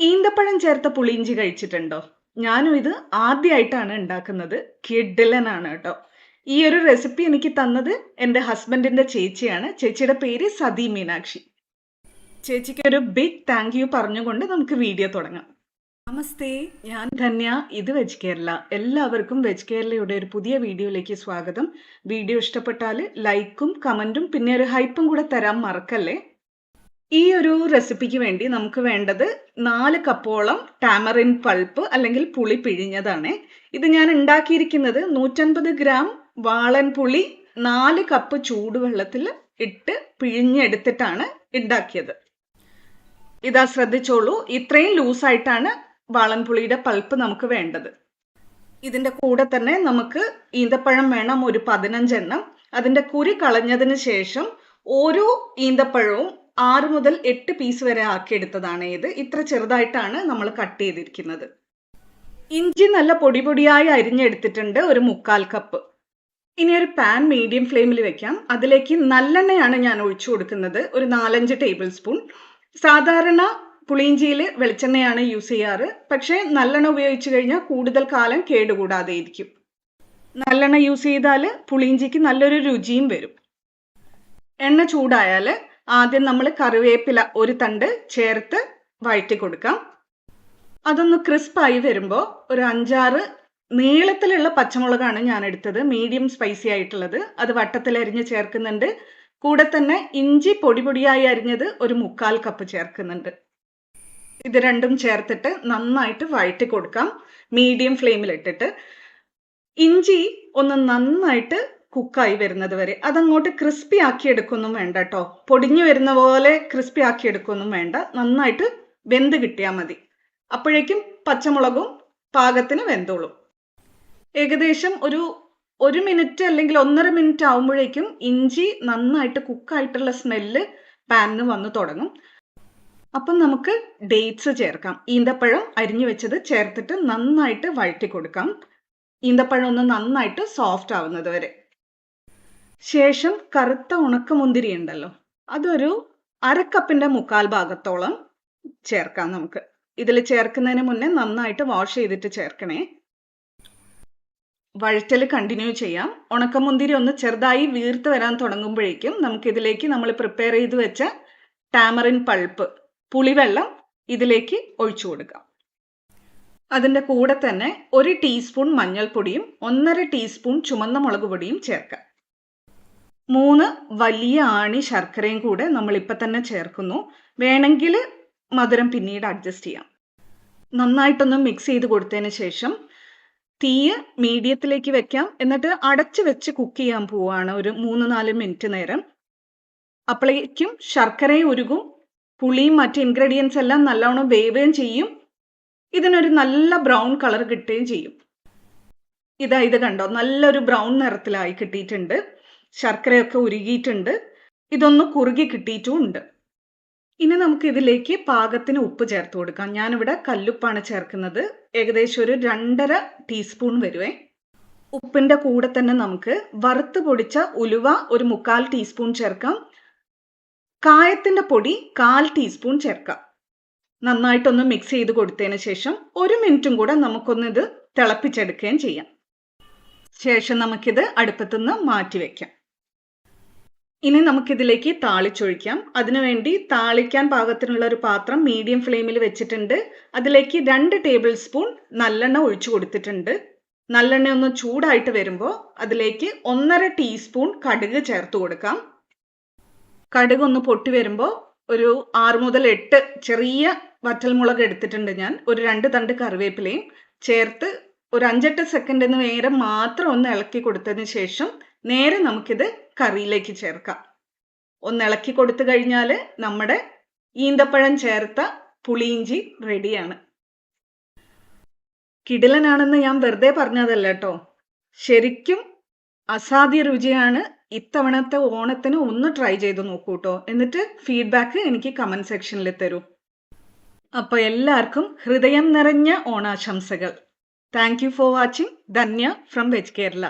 ഈന്തപ്പഴം ചേർത്ത പുളിയിഞ്ചി കഴിച്ചിട്ടുണ്ടോ? ഞാനും ഇത് ആദ്യമായിട്ടാണ് ഉണ്ടാക്കുന്നത്. കിടിലനാണ് കേട്ടോ. ഈ ഒരു റെസിപ്പി എനിക്ക് തന്നത് എൻ്റെ ഹസ്ബൻഡിന്റെ ചേച്ചിയാണ്. ചേച്ചിയുടെ പേര് സതി മീനാക്ഷി. ചേച്ചിക്ക് ഒരു ബിഗ് താങ്ക് യു പറഞ്ഞുകൊണ്ട് നമുക്ക് വീഡിയോ തുടങ്ങാം. നമസ്തേ, ഞാൻ ധന്യ. ഇത് വെജ് കേരള. എല്ലാവർക്കും വെജ് കേരളയുടെ ഒരു പുതിയ വീഡിയോയിലേക്ക് സ്വാഗതം. വീഡിയോ ഇഷ്ടപ്പെട്ടാൽ ലൈക്കും കമൻറ്റും പിന്നെ ഒരു ഹൈപ്പും കൂടെ തരാൻ മറക്കല്ലേ. ഈ ഒരു റെസിപ്പിക്ക് വേണ്ടി നമുക്ക് വേണ്ടത് 4 കപ്പോളം ടാമറിൻ പൾപ്പ് അല്ലെങ്കിൽ പുളി പിഴിഞ്ഞതാണ്. ഇത് ഞാൻ ഉണ്ടാക്കിയിരിക്കുന്നത് 150 ഗ്രാം വാളൻ പുളി 4 കപ്പ് ചൂടുവെള്ളത്തിൽ ഇട്ട് പിഴിഞ്ഞെടുത്തിട്ടാണ് ഉണ്ടാക്കിയത്. ഇതാ ശ്രദ്ധിച്ചോളൂ, ഇത്രയും ലൂസായിട്ടാണ് വാളൻപുളിയുടെ പൾപ്പ് നമുക്ക് വേണ്ടത്. ഇതിൻ്റെ കൂടെ തന്നെ നമുക്ക് ഈന്തപ്പഴം വേണം ഒരു 15 എണ്ണം. അതിൻ്റെ കുരു കളഞ്ഞതിന് ശേഷം ഓരോ ഈന്തപ്പഴവും 6 മുതൽ 8 പീസ് വരെ ആക്കിയെടുത്തതാണ് ഇത്. ഇത്ര ചെറുതായിട്ടാണ് നമ്മൾ കട്ട് ചെയ്തിരിക്കുന്നത്. ഇഞ്ചി നല്ല പൊടി പൊടിയായി അരിഞ്ഞെടുത്തിട്ടുണ്ട്, ഒരു 1/4 കപ്പ്. ഇനി ഒരു പാൻ മീഡിയം ഫ്ലെയിമിൽ വെക്കാം. അതിലേക്ക് നല്ലെണ്ണയാണ് ഞാൻ ഒഴിച്ചു കൊടുക്കുന്നത്, ഒരു 4-5 ടേബിൾ സ്പൂൺ. സാധാരണ പുളിയിഞ്ചിയിൽ വെളിച്ചെണ്ണയാണ് യൂസ് ചെയ്യാറ്, പക്ഷേ നല്ലെണ്ണ ഉപയോഗിച്ച് കഴിഞ്ഞാൽ കൂടുതൽ കാലം കേടുകൂടാതെ ഇരിക്കും. നല്ലെണ്ണ യൂസ് ചെയ്താൽ പുളിയിഞ്ചിക്ക് നല്ലൊരു രുചിയും വരും. എണ്ണ ചൂടായാൽ ആദ്യം നമ്മൾ കറിവേപ്പില ഒരു തണ്ട് ചേർത്ത് വഴറ്റി കൊടുക്കാം. അതൊന്ന് ക്രിസ്പായി വരുമ്പോൾ ഒരു 5-6 നീളത്തിലുള്ള പച്ചമുളകാണ് ഞാൻ എടുത്തത്, മീഡിയം സ്പൈസി ആയിട്ടുള്ളത്. അത് വട്ടത്തിൽ അരിഞ്ഞ് ചേർക്കുന്നുണ്ട്. കൂടെ തന്നെ ഇഞ്ചി പൊടി പൊടിയായി അരിഞ്ഞത് ഒരു 1/4 കപ്പ് ചേർക്കുന്നുണ്ട്. ഇത് രണ്ടും ചേർത്തിട്ട് നന്നായിട്ട് വഴറ്റി കൊടുക്കാം മീഡിയം ഫ്ലെയിമിലിട്ടിട്ട്. ഇഞ്ചി ഒന്ന് നന്നായിട്ട് കുക്കായി വരുന്നത് വരെ, അതങ്ങോട്ട് ക്രിസ്പി ആക്കി എടുക്കൊന്നും വേണ്ട കേട്ടോ. പൊടിഞ്ഞു വരുന്ന പോലെ ക്രിസ്പി ആക്കി എടുക്കൊന്നും വേണ്ട, നന്നായിട്ട് വെന്ത് കിട്ടിയാൽ മതി. അപ്പോഴേക്കും പച്ചമുളകും പാകത്തിന് വെന്തോളും. ഏകദേശം ഒരു 1 മിനിറ്റ് അല്ലെങ്കിൽ 1.5 മിനിറ്റ് ആവുമ്പോഴേക്കും ഇഞ്ചി നന്നായിട്ട് കുക്കായിട്ടുള്ള സ്മെല്ല് പാനിന് വന്നു തുടങ്ങും. അപ്പം നമുക്ക് ഡേറ്റ്സ് ചേർക്കാം. ഈന്തപ്പഴം അരിഞ്ഞു വെച്ചത് ചേർത്തിട്ട് നന്നായിട്ട് വഴറ്റി കൊടുക്കാം, ഈന്തപ്പഴം ഒന്ന് നന്നായിട്ട് സോഫ്റ്റ് ആവുന്നത് വരെ. ശേഷം കറുത്ത ഉണക്കമുന്തിരി ഉണ്ടല്ലോ, അതൊരു 1/2 കപ്പിന്റെ 1/4 ഭാഗത്തോളം ചേർക്കാം നമുക്ക്. ഇതിൽ ചേർക്കുന്നതിന് മുന്നേ നന്നായിട്ട് വാഷ് ചെയ്തിട്ട് ചേർക്കണേ. വഴറ്റൽ കണ്ടിന്യൂ ചെയ്യാം. ഉണക്കമുന്തിരി ഒന്ന് ചെറുതായി വീർത്ത് വരാൻ തുടങ്ങുമ്പോഴേക്കും നമുക്കിതിലേക്ക് നമ്മൾ പ്രിപ്പയർ ചെയ്ത് വെച്ച ടാമറിൻ പൾപ്പ്, പുളിവെള്ളം ഇതിലേക്ക് ഒഴിച്ചു കൊടുക്കാം. അതിൻ്റെ കൂടെ തന്നെ 1 ടീസ്പൂൺ മഞ്ഞൾപ്പൊടിയും 1.5 ടീസ്പൂൺ ചുമന്ന മുളക് പൊടിയും ചേർക്കാം. 3 വലിയ ആണി ശർക്കരയും കൂടെ നമ്മൾ ഇപ്പം തന്നെ ചേർക്കുന്നു. വേണമെങ്കിൽ മധുരം പിന്നീട് അഡ്ജസ്റ്റ് ചെയ്യാം. നന്നായിട്ടൊന്ന് മിക്സ് ചെയ്ത് കൊടുത്തതിന് ശേഷം തീയ് മീഡിയത്തിലേക്ക് വെക്കാം. എന്നിട്ട് അടച്ച് വെച്ച് കുക്ക് ചെയ്യാൻ പോവുകയാണ് ഒരു 3-4 മിനിറ്റ് നേരം. അപ്പോഴേക്കും ശർക്കരയും ഉരുകും, പുളിയും മറ്റ് ഇൻഗ്രീഡിയൻസ് എല്ലാം നല്ലോണം വേവുകയും ചെയ്യും. ഇതിനൊരു നല്ല ബ്രൗൺ കളർ കിട്ടുകയും ചെയ്യും. ഇത് കണ്ടോ, നല്ലൊരു ബ്രൗൺ നിറത്തിലായി കിട്ടിയിട്ടുണ്ട്. ശർക്കരയൊക്കെ ഉരുകിയിട്ടുണ്ട്, ഇതൊന്ന് കുറുകി കിട്ടിയിട്ടും ഉണ്ട്. ഇനി നമുക്ക് ഇതിലേക്ക് പാകത്തിന് ഉപ്പ് ചേർത്ത് കൊടുക്കാം. ഞാനിവിടെ കല്ലുപ്പാണ് ചേർക്കുന്നത്, ഏകദേശം ഒരു 2.5 ടീസ്പൂൺ വരുവേ. ഉപ്പിൻ്റെ കൂടെ തന്നെ നമുക്ക് വറുത്ത് പൊടിച്ച ഉലുവ ഒരു 1/4 ടീസ്പൂൺ ചേർക്കാം. കായത്തിൻ്റെ പൊടി 1/4 ടീസ്പൂൺ ചേർക്കാം. നന്നായിട്ടൊന്ന് മിക്സ് ചെയ്ത് കൊടുത്തതിന് ശേഷം 1 മിനിറ്റും കൂടെ നമുക്കൊന്ന് ഇത് തിളപ്പിച്ചെടുക്കുകയും ചെയ്യാം. ശേഷം നമുക്കിത് അടുപ്പത്തുനിന്ന് മാറ്റി വയ്ക്കാം. ഇനി നമുക്കിതിലേക്ക് താളിച്ചൊഴിക്കാം. അതിനുവേണ്ടി താളിക്കാൻ പാകത്തിനുള്ള ഒരു പാത്രം മീഡിയം ഫ്ലെയിമിൽ വെച്ചിട്ടുണ്ട്. അതിലേക്ക് 2 ടേബിൾ സ്പൂൺ നല്ലെണ്ണ ഒഴിച്ചു കൊടുത്തിട്ടുണ്ട്. നല്ലെണ്ണ ഒന്ന് ചൂടായിട്ട് വരുമ്പോൾ അതിലേക്ക് 1.5 ടീസ്പൂൺ കടുക് ചേർത്ത് കൊടുക്കാം. കടുക് ഒന്ന് പൊട്ടി വരുമ്പോൾ ഒരു 6 മുതൽ 8 ചെറിയ വറ്റൽമുളക് എടുത്തിട്ടുണ്ട് ഞാൻ. ഒരു 2 തണ്ട് കറിവേപ്പിലയും ചേർത്ത് ഒരു 5-8 സെക്കൻഡിന് നേരം മാത്രം ഒന്ന് ഇളക്കി കൊടുത്തതിന് ശേഷം നേരെ നമുക്കിത് കറിയിലേക്ക് ചേർക്കാം. ഒന്ന് ഇളക്കി കൊടുത്തു കഴിഞ്ഞാൽ നമ്മുടെ ഈന്തപ്പഴം ചേർത്ത പുളിയിഞ്ചി റെഡിയാണ്. കിടിലനാണെന്ന് ഞാൻ വെറുതെ പറഞ്ഞതല്ല കേട്ടോ, ശരിക്കും അസാധ്യ രുചിയാണ്. ഇത്തവണത്തെ ഓണത്തിന് ഒന്ന് ട്രൈ ചെയ്ത് നോക്കൂ കേട്ടോ. എന്നിട്ട് ഫീഡ്ബാക്ക് എനിക്ക് കമൻറ്റ് സെക്ഷനിൽ തരൂ. അപ്പോൾ എല്ലാവർക്കും ഹൃദയം നിറഞ്ഞ ഓണാശംസകൾ. Thank you for watching. Dhanya from veg Kerala.